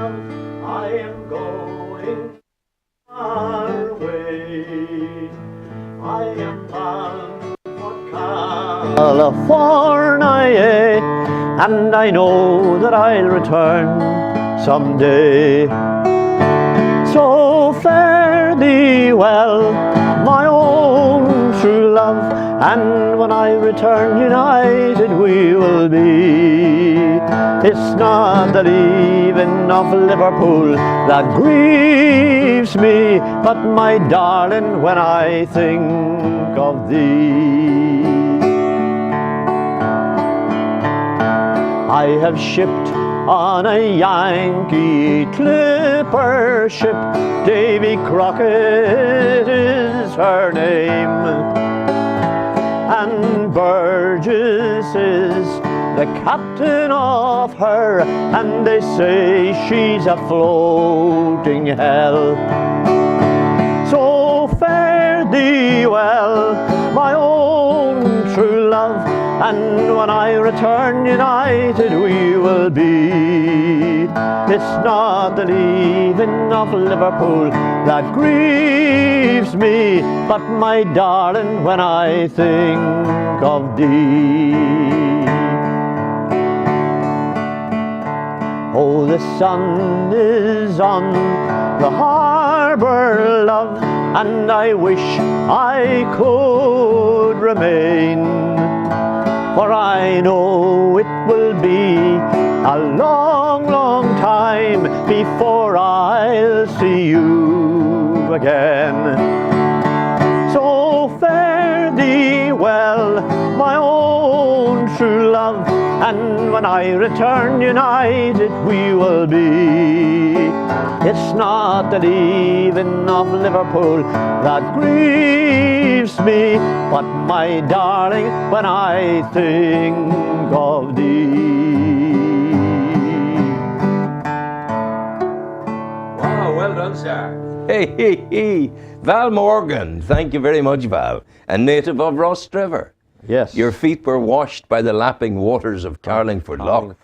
love, I am going far away. I am bound for California, and I know that I'll return someday. So fare thee well, my own true love, and when I return united we will be. It's not the leaving of Liverpool that grieves me, but my darling, when I think of thee. I have shipped on a Yankee clipper ship, Davy Crockett is her name, and Burgess is the captain of her, and they say she's a floating hell. So fare thee well, my own true love, and when I return united we will be. It's not the leaving of Liverpool that grieves me, but my darling, when I think of thee. Oh, the sun is on the harbour, love, and I wish I could remain, for I know it will be a long, long time before I'll see you again. So fare thee well, my own true love, and when I return united we will be. It's not the leaving of Liverpool that grieves me, but my darling, when I think of thee. Wow, well done, sir. Hey. Val Morgan, thank you very much, Val. A native of Rostrevor. Yes. Your feet were washed by the lapping waters of Carlingford Lough.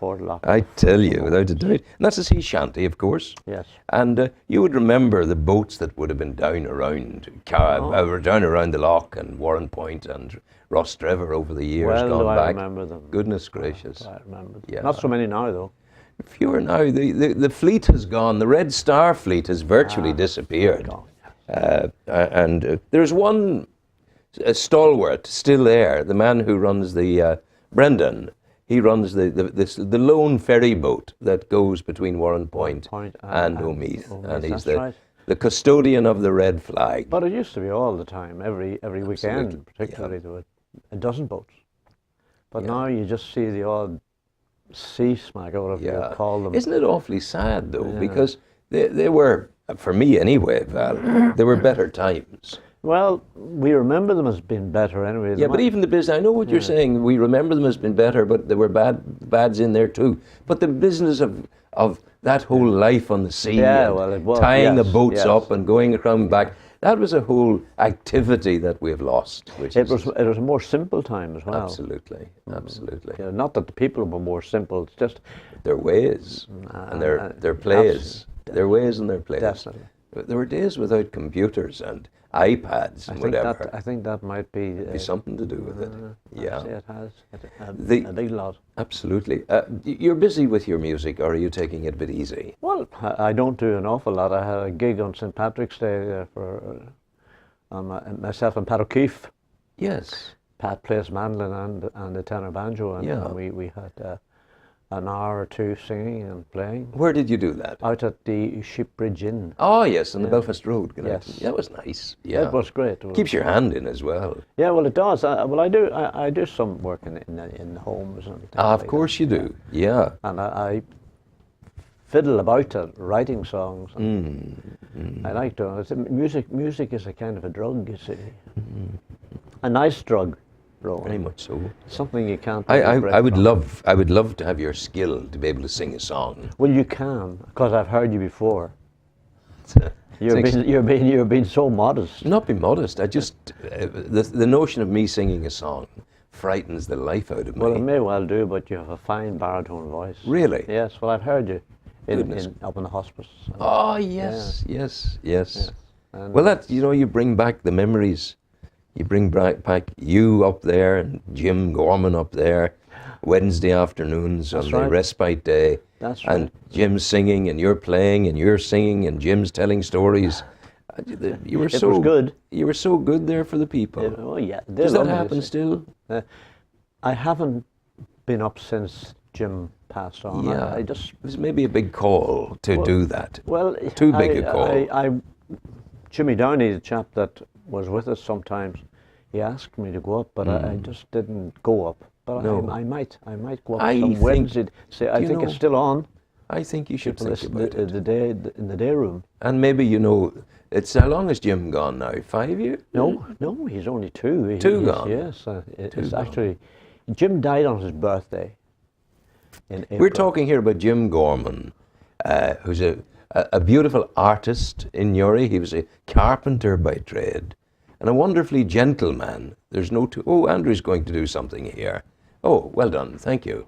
I tell you, without a doubt. And that's a sea shanty, of course. Yes. And you would remember the boats that would have been down around down around the Lough and Warren Point and Rostrevor over the years gone back. I remember them. Goodness gracious. I remember them. Yeah. Not so many now, though. Fewer now. The fleet has gone. The Red Star fleet has virtually disappeared. And there's one stalwart still there, the man who runs the Brendan. He runs the lone ferry boat that goes between Warren Point and Omeath, and he's the custodian of the red flag. But it used to be all the time, every weekend, particularly there were a dozen boats. But now you just see the odd sea smack, or whatever you call them. Isn't it awfully sad though? Because they were, for me anyway, Val, they were better times. Well, we remember them as being better anyway. Yeah, but even the business, I know what you're saying, we remember them as being better, but there were bads in there too. But the business of that whole life on the sea, tying the boats up and going around and back, that was a whole activity that we've lost. It was a more simple time as well. Absolutely. Yeah, not that the people were more simple, it's just their ways and their plays. Their ways and their plays. Definitely. There were days without computers and iPads and whatever. I think that might be something to do with it. Yeah, it has a big lot. Absolutely. You're busy with your music, or are you taking it a bit easy? Well, I don't do an awful lot. I had a gig on St. Patrick's Day for myself and Pat O'Keefe. Yes. Pat plays mandolin and the tenor banjo, and we had an hour or two singing and playing. Where did you do that? Out at the Shipbridge Inn. Oh yes, on the Belfast Road. Yes, that was nice. Yeah, it was great. Keeps your hand in as well. Yeah, well, it does. I do some work in homes and things. Of course you do. Yeah. And I fiddle about writing songs. I like doing it. Music is a kind of a drug, you see. A nice drug. Very much so. Something you can't. I would love to have your skill to be able to sing a song. Well, you can, because I've heard you before. You're being so modest. Not be modest. I just the notion of me singing a song frightens the life out of me. Well, it may well do, but you have a fine baritone voice. Really? Yes. Well, I've heard you up in the hospice. Oh, yes, yes, yes. And Well, that, you bring back the memories. You bring back you up there and Jim Gorman up there, Wednesday afternoons on the respite day. That's right. And Jim's singing and you're playing and you're singing and Jim's telling stories. You were It was good. You were so good there for the people. Oh yeah. Does that happen still? I haven't been up since Jim passed on. Yeah. I just. It was maybe a big call to do that. Well, too big a call. Jimmy Downey, the chap that was with us sometimes, he asked me to go up, but I just didn't go up. But No. I might go up some Wednesday. I think it's still on. I think you should think about it. In the day room. And maybe, it's how long has Jim gone now? 5 years? No, he's only 2. Two gone? Yes, it's actually, Jim died on his birthday in April. We're talking here about Jim Gorman, who's a beautiful artist in Newry. He was a carpenter by trade and a wonderfully gentle man. There's no Andrew's going to do something here. Oh, well done, thank you.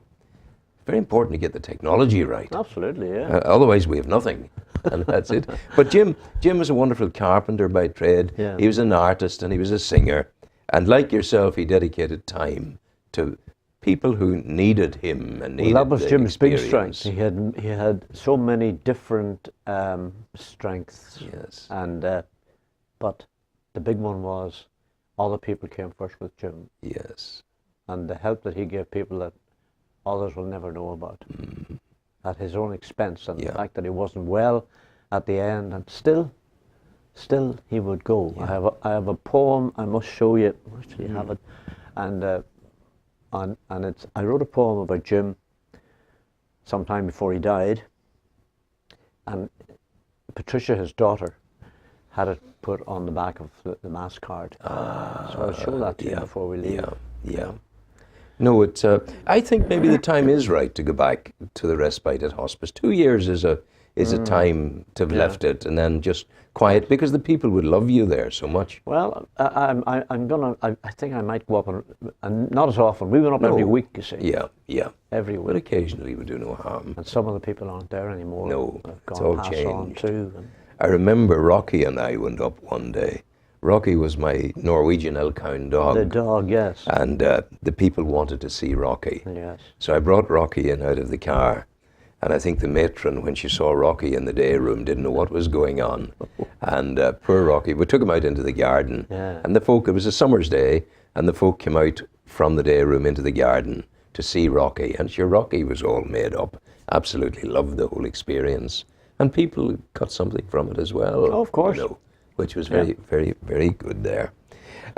Very important to get the technology right. Absolutely, yeah. Otherwise we have nothing, and that's it. But Jim was a wonderful carpenter by trade. Yeah. He was an artist and he was a singer. And like yourself, he dedicated time to people who needed him and needed that was Jim's big experience. strength. He had so many different strengths. Yes. And but the big one was all the people came first with Jim, Yes. and the help that he gave people that others will never know about at his own expense, and the fact that he wasn't well at the end, and still he would go. Yeah. I have a poem I must show you. Actually, you have it, and it's I wrote a poem about Jim sometime before he died, and Patricia, his daughter, had it put on the back of the mass card. So I'll show that to you before we leave. Yeah. No, I think maybe the time is right to go back to the respite at hospice. 2 years is a time to have left it and then just quiet, because the people would love you there so much. Well, I think I might go up and not as often. We went up every week, you see. Yeah. Every week. But occasionally would do no harm. And some of the people aren't there anymore. No, They've it's gone all passed changed. on too. I remember Rocky and I went up one day. Rocky was my Norwegian Elkhound dog. The dog, yes. And the people wanted to see Rocky. Yes. So I brought Rocky in out of the car. And I think the matron, when she saw Rocky in the day room, didn't know what was going on. And poor Rocky, we took him out into the garden. Yeah. And it was a summer's day, and the folk came out from the day room into the garden to see Rocky. And sure, Rocky was all made up. Absolutely loved the whole experience. And people got something from it as well. Oh, of course. Which was very, very, very good there.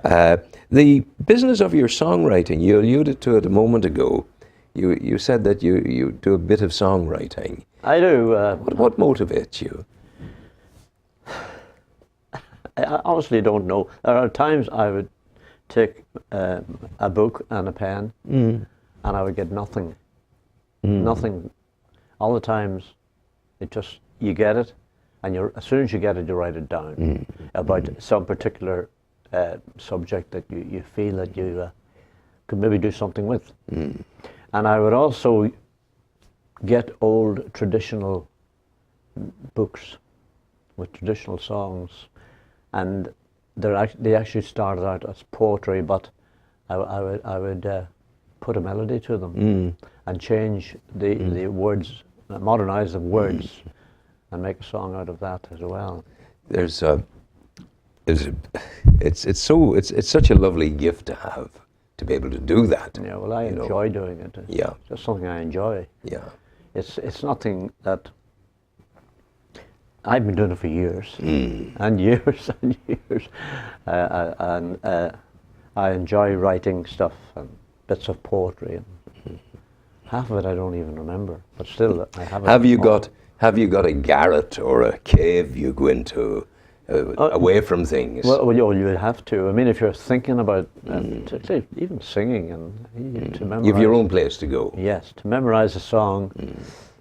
The business of your songwriting, you alluded to it a moment ago. You said that you do a bit of songwriting. I do. What motivates you? I honestly don't know. There are times I would take a book and a pen and I would get nothing. Nothing. All the times, you get it, and as soon as you get it, you write it down about some particular subject that you feel that you could maybe do something with. And I would also get old traditional books with traditional songs, and they actually started out as poetry, but I would put a melody to them and change the words, modernize the words, and make a song out of that as well. It's such a lovely gift to have, to be able to do that. Yeah, well, I enjoy doing it. Yeah. It's just something I enjoy. Yeah. It's nothing that I've been doing it for years and years and years, and I enjoy writing stuff and bits of poetry, and half of it I don't even remember, but still I have it. Have you got a garret or a cave you go into away from things? Well, you would have to. I mean, if you're thinking about even singing, and to memorize. You have your own place to go. Yes, to memorize a song,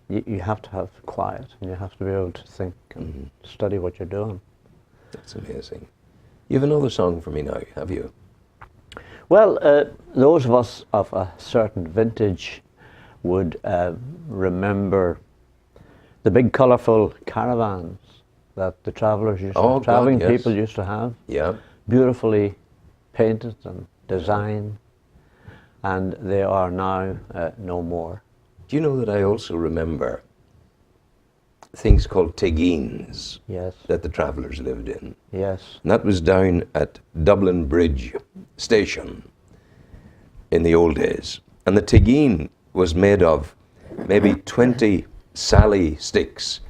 you have to have quiet, and you have to be able to think and study what you're doing. That's amazing. You have another song for me now, have you? Well, those of us of a certain vintage would remember the big colourful caravans that the travellers used Oh, to, travelling God, yes. people used to have, Yeah. beautifully painted and designed, and they are now no more. Do you know that I also remember things called teguines Yes, that the travellers lived in? yes, And that was down at Dublin Bridge Station in the old days. And the teguine was made of maybe 20 sally sticks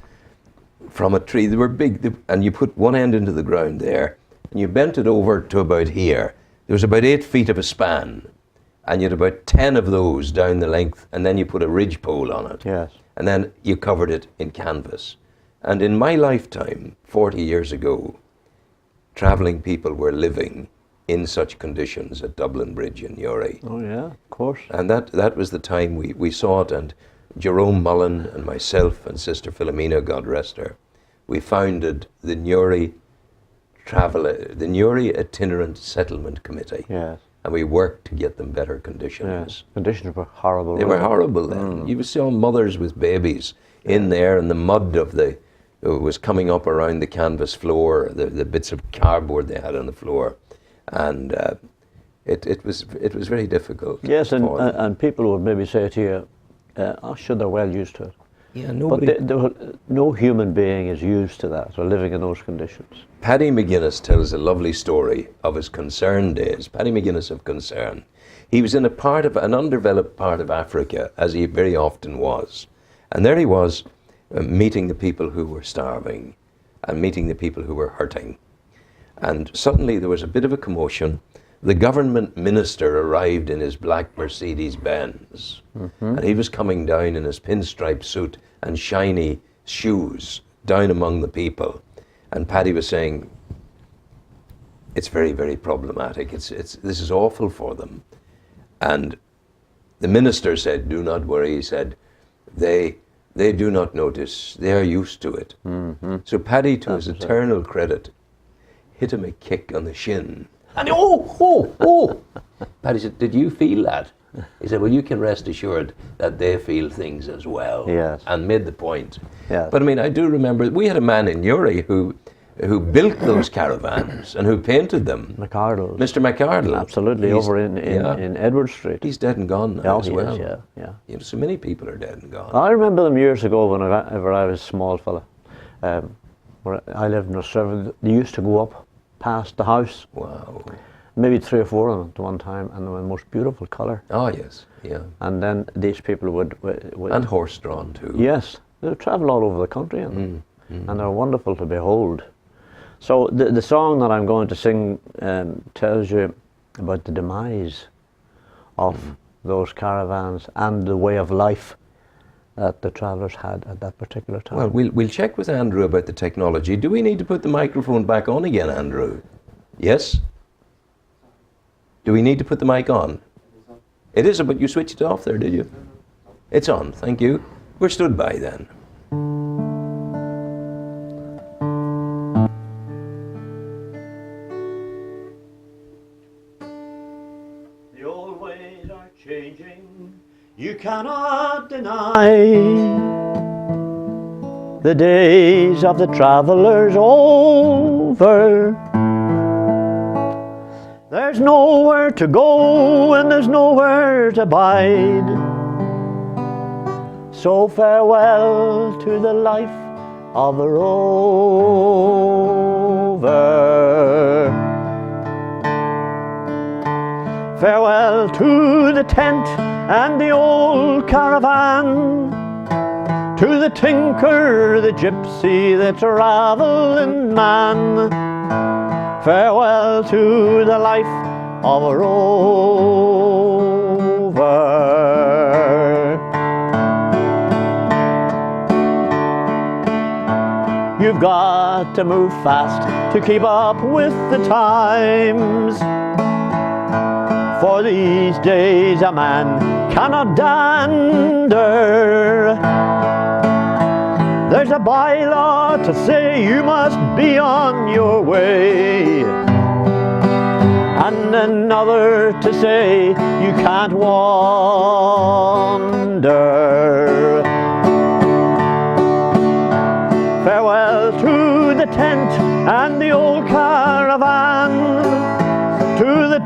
from a tree. They were big, and you put one end into the ground there, and you bent it over to about here. There was about 8 feet of a span, and you had about 10 of those down the length, and then you put a ridge pole on it. yes. And then you covered it in canvas. And in my lifetime, 40 years ago, travelling people were living in such conditions at Dublin Bridge in Newry. Oh yeah, of course. And that was the time we saw it, and Jerome Mullen and myself and Sister Philomena, God rest her, we founded the Newry Itinerant Settlement Committee. Yes, And we worked to get them better conditions. yes. Conditions were horrible. They were horrible then. You saw mothers with babies in there, and the mud of was coming up around the canvas floor, the bits of cardboard they had on the floor, and it was very difficult. Yes, and for them. and people would maybe say to you, "Oh, sure, they're well used to it." Yeah, nobody. But no human being is used to that or living in those conditions. Paddy McGuinness tells a lovely story of his Concern days. Paddy McGuinness of Concern. He was in an undeveloped part of Africa, as he very often was, and there he was, meeting the people who were starving, and meeting the people who were hurting, and suddenly there was a bit of a commotion. The government minister arrived in his black Mercedes-Benz, and he was coming down in his pinstripe suit and shiny shoes down among the people. And Paddy was saying, it's very, very problematic. This is awful for them. And the minister said, do not worry. He said, they do not notice. They are used to it. So Paddy, to his eternal credit, hit him a kick on the shin. And oh! Paddy said, did you feel that? He said, well, you can rest assured that they feel things as well. Yes. And made the point. Yes. But I mean, I do remember, we had a man in Newry who built those caravans and who painted them. McArdle. Mr. McArdle. Absolutely, over in Edward Street. He's dead and gone now as well. Yeah. You know, so many people are dead and gone. I remember them years ago whenever I was a small fella. Where I lived in Australia, they used to go up past the house. Wow. Maybe 3 or 4 of them at one time, and they were the most beautiful colour. Oh, yes, yeah. And then these people would And horse-drawn too. yes, they would travel all over the country, and they're wonderful to behold. So the song that I'm going to sing tells you about the demise of those caravans and the way of life that the travellers had at that particular time. Well, we'll check with Andrew about the technology. Do we need to put the microphone back on again, Andrew? Yes? Do we need to put the mic on? It is, but you switched it off there, did you? It's on, thank you. We're stood by then. The old ways are changing, you cannot deny. The days of the travellers over. There's nowhere to go and there's nowhere to bide. So farewell to the life of a rover. Farewell to the tent and the old caravan, to the tinker, the gypsy, the travelling man. Farewell to the life of a rover. You've got to move fast to keep up with the times, for these days a man cannot dander. There's a bylaw to say you must be on your way, and another to say you can't wander.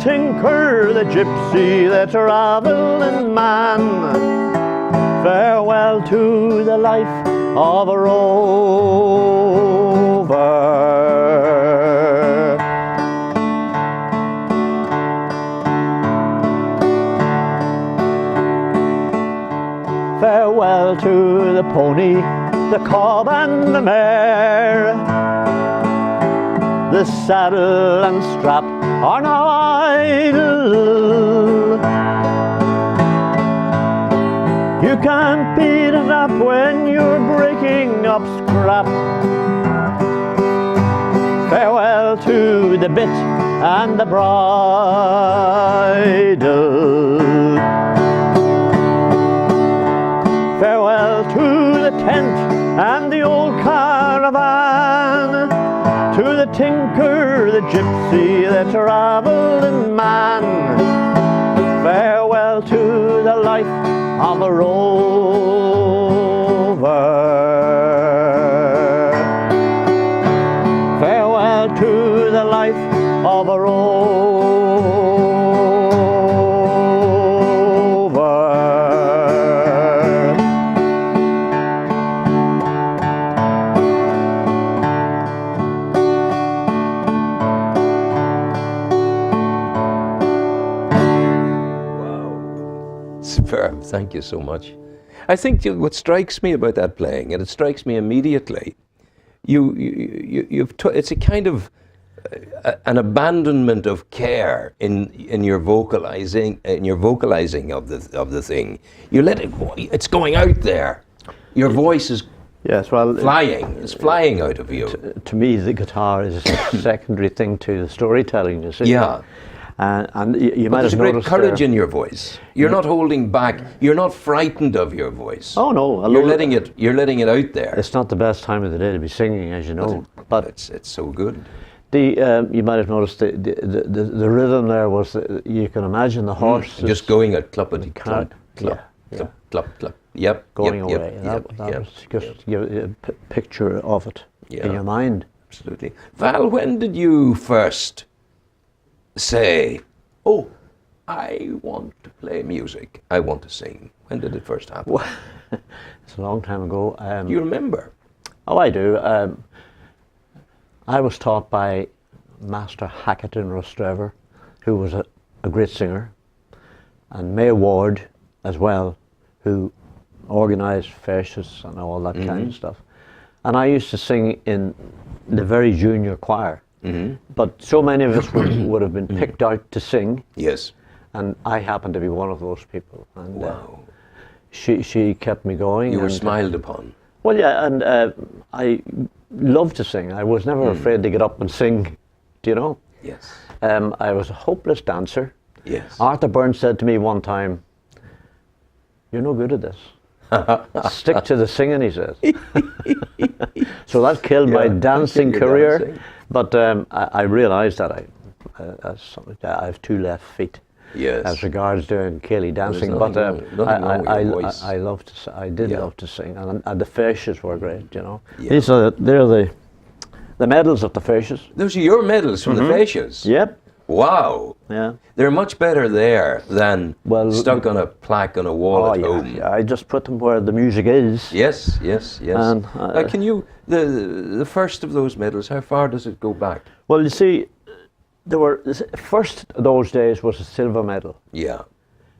tinker, the gypsy, the travelling man. Farewell to the life of a rover. Farewell to the pony, the cob and the mare. The saddle and strap are now idle. You can't beat it up when you're breaking up scrap. Farewell to the bit and the bridle. Farewell to the tent and the old caravan. To the tinker, the gypsy, the travelling man. Farewell to the life of a rover. Farewell to the life of a rover. Superb, thank you so much. I think what strikes me about that playing, and it strikes me immediately, it's a kind of an abandonment of care in your vocalizing, of the thing. You let it go. It's going out there. Your voice is flying. It's flying out of you. To me, the guitar is a secondary thing to the storytelling. You see? Yeah. And you might have have noticed noticed great courage in your voice. You're not holding back. You're not frightened of your voice. Oh no, you're letting it out there. It's not the best time of the day to be singing, as you know. But it's so good. You might have noticed the rhythm there was. You can imagine the horse just going at cluppity clop, clop, clop, clop, clop. Yep. Going away. That was just to give a picture of it in your mind. Absolutely. Val, when did you first say, "Oh, I want to play music. I want to sing"? When did it first happen? Well, it's a long time ago. Do you remember? Oh, I do. I was taught by Master Hackett in Rostrevor, who was a great singer, and May Ward as well, who organised festivals and all that kind of stuff. And I used to sing in the very junior choir. But so many of us would have been picked out to sing. Yes. And I happened to be one of those people. And wow. She kept me going. You were smiled upon. Well, yeah, and I loved to sing. I was never afraid to get up and sing, do you know? Yes. I was a hopeless dancer. Yes. Arthur Burns said to me one time, "You're no good at this. Stick to the singing," he says. So that killed my dancing career. Dancing. But I realised that I have two left feet. Yes. As regards doing Cayley dancing, but I love to. I did love to sing, and the fascias were great. You know, they're the medals of the fascias. Those are your medals from the fascias. Yep. Wow. Yeah. They're much better there than stuck on a plaque on a wall at home. Yeah, I just put them where the music is. Yes. And can you the first of those medals? How far does it go back? Well, you see, there were first those days was a silver medal. Yeah.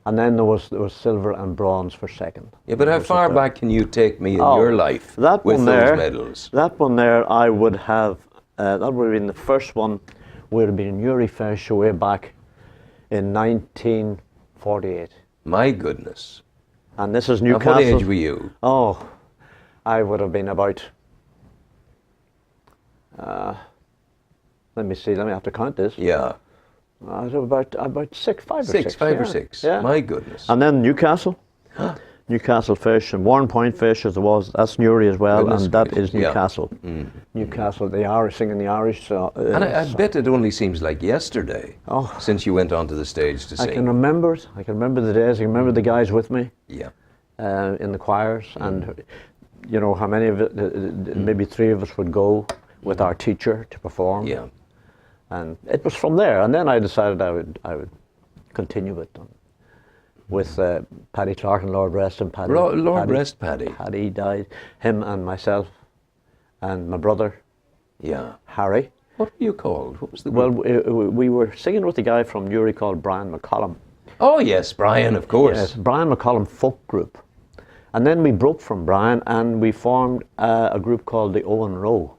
And then there was silver and bronze for second. Yeah, but how far back can you take me in your life that with one those there, medals? That one there, I would have. That would have been the first one. Would have been Newry Fascia way back in 1948. My goodness. And this is Newcastle. At what age were you? Oh, I would have been about. Let me see. Let me have to count this. Yeah. I was about 5 or 6. Yeah. My goodness. And then Newcastle. Newcastle Fish and Warren Point Fish as there was. That's Newry as well, and that is Newcastle. Yeah. Newcastle, the Irish, singing the Irish. And I bet it only seems like yesterday since you went onto the stage to sing. I can remember it. I can remember the days. I can remember the guys with me. Yeah. In the choirs, and you know how many of it, maybe 3 of us would go with our teacher to perform. Yeah. And it was from there. And then I decided I would continue it with Paddy Clark and Lord Rest and Paddy. Lord Rest Paddy. Paddy died. Him and myself and my brother, Yeah. Harry. What were you called? What was the Well, group? we were singing with a guy from Newry called Brian McCollum. Oh yes, Brian, of course. Yes, Brian McCollum Folk Group. And then we broke from Brian and we formed a group called the Owen Row.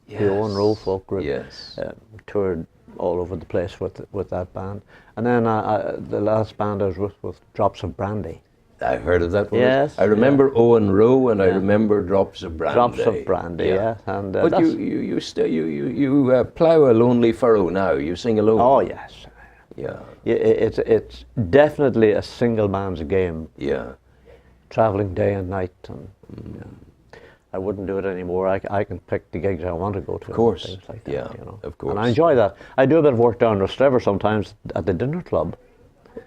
Yes. The Owen Row Folk Group. Yes. Toured all over the place with that band. And then the last band I was with Drops of Brandy. I've heard of that one. Yes, I remember Owen Rowe, and I remember Drops of Brandy. Drops of Brandy, yeah. And but you plough a lonely furrow now. You sing alone. oh yes, Yeah. it's definitely a single man's game. Yeah. Traveling day and night, and yeah. I wouldn't do it anymore. I can pick the gigs I want to go to. Of course. And things like that, Yeah, you know. of course. And I enjoy that. I do a bit of work down in Rostrevor sometimes at the dinner club.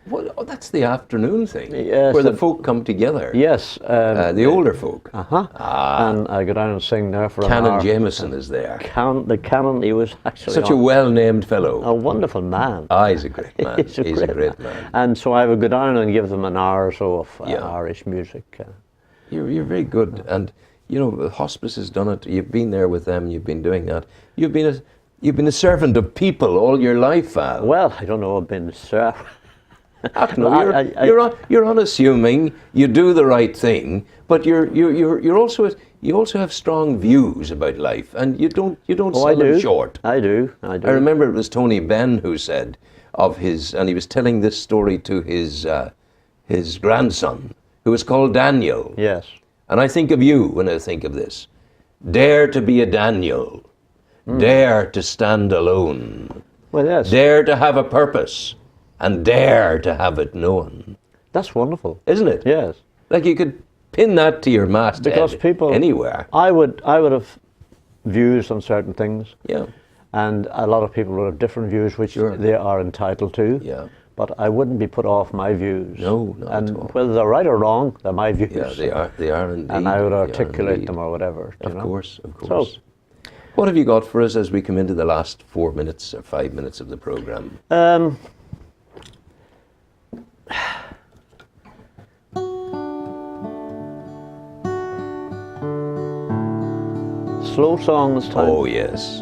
Well, oh, that's the afternoon thing, Yes, where the folk come together. Yes. The older folk. And I go down and sing there for an hour. Canon Jameson is there. The Canon, he was actually Such a well-named fellow. a wonderful man. He's a great man. He's a great man. And so I would go down and give them an hour or so of Yeah. Irish music. You're very good, and you know the hospice has done it. You've been there with them. You've been doing that. You've been a servant of people all your life, Val. Well, I don't know. I've been No, you're unassuming. You do the right thing, but you also have strong views about life, and you don't sell them short. I do. I remember it was Tony Benn who said of his, and he was telling this story to his grandson, who was called Daniel. Yes. And I think of you when I think of this. Dare to be a Daniel. Dare to stand alone. Well, yes. Dare to have a purpose. And dare to have it known. That's wonderful. Isn't it? Yes. Like you could pin that to your masthead Because people anywhere. I would have views on certain things. Yeah. And a lot of people would have different views, which they are entitled to. Yeah. But I wouldn't be put off my views. No, not and at all. whether they're right or wrong, they're my views. Yeah, they are indeed. And I would They are articulate indeed. them or whatever. Of you know? course, of So, course. What have you got for us as we come into the last 4 minutes or 5 minutes of the programme? slow song this time. Oh, yes.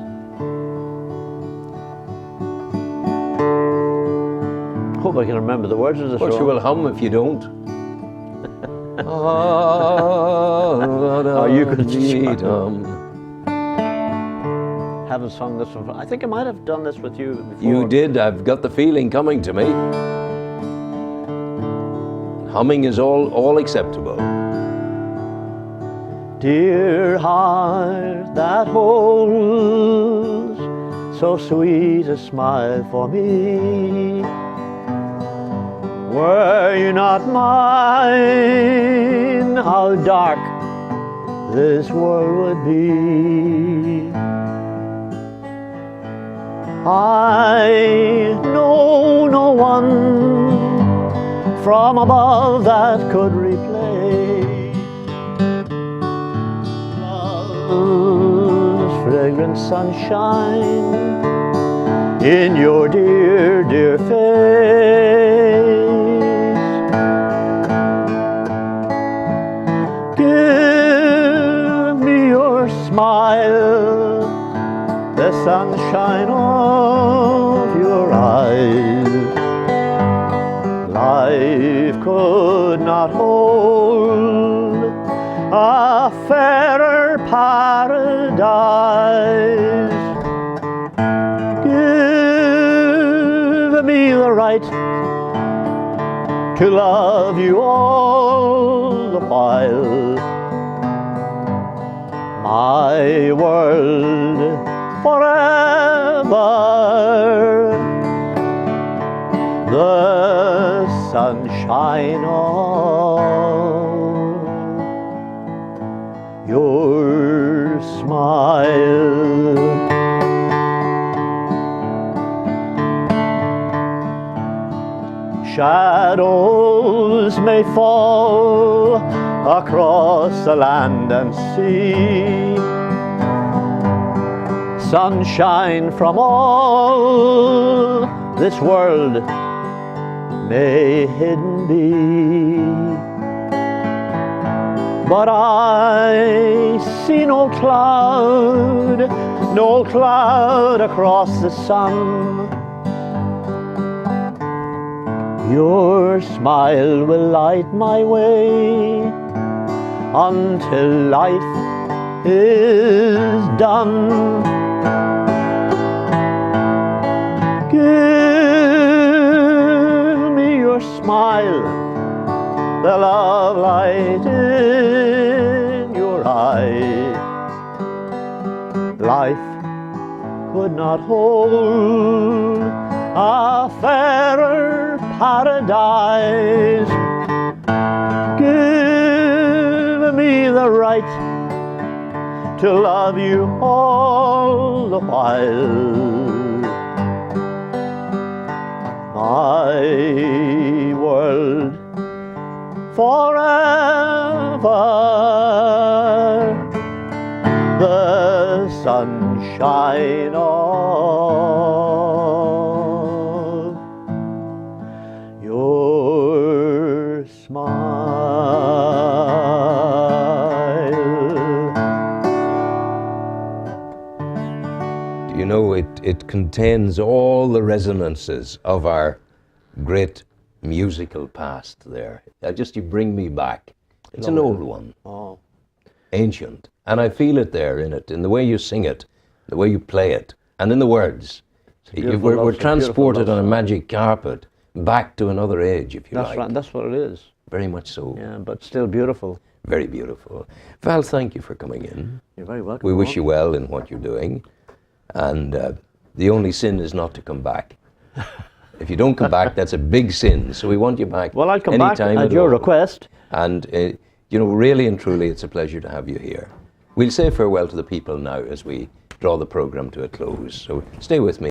Hope I can remember the words of this Well, song. you will hum if you don't. You could Indeed, Haven't sung this one. I think I might have done this with you before. You did. I've got the feeling coming to me. Humming is all acceptable. Dear heart that holds so sweet a smile for me, were you not mine, how dark this world would be. I know no one from above that could replace love's fragrant sunshine in your dear, dear face. Give me your smile, the sunshine of your eyes. Life could not hold a fairer paradise. Give me the right to love you all the while. My world forever, the sunshine of your smile. Shadows may fall across the land and sea, sunshine from all this world may hidden be. But I see no cloud across the sun. Your smile will light my way until life is done. Give me your smile, the love light in your eye. Life could not hold a fairer paradise. Give me the right to love you all the while. My world forever, the sunshine of your smile. You know, it contains all the resonances of our great musical past there. You bring me back. It's an old one. Oh. Ancient. And I feel it there in it, in the way you sing it, the way you play it, and in the words. We're transported on a magic carpet back to another age, if you like. That's right, that's what it is. Very much so. Yeah, but still beautiful. Very beautiful. Val, thank you for coming in. You're very welcome. We wish you well in what you're doing. And the only sin is not to come back. If you don't come back, that's a big sin. So we want you back. Well, I'll come back anytime at your request. And, you know, really and truly, it's a pleasure to have you here. We'll say farewell to the people now as we draw the program to a close. So stay with me.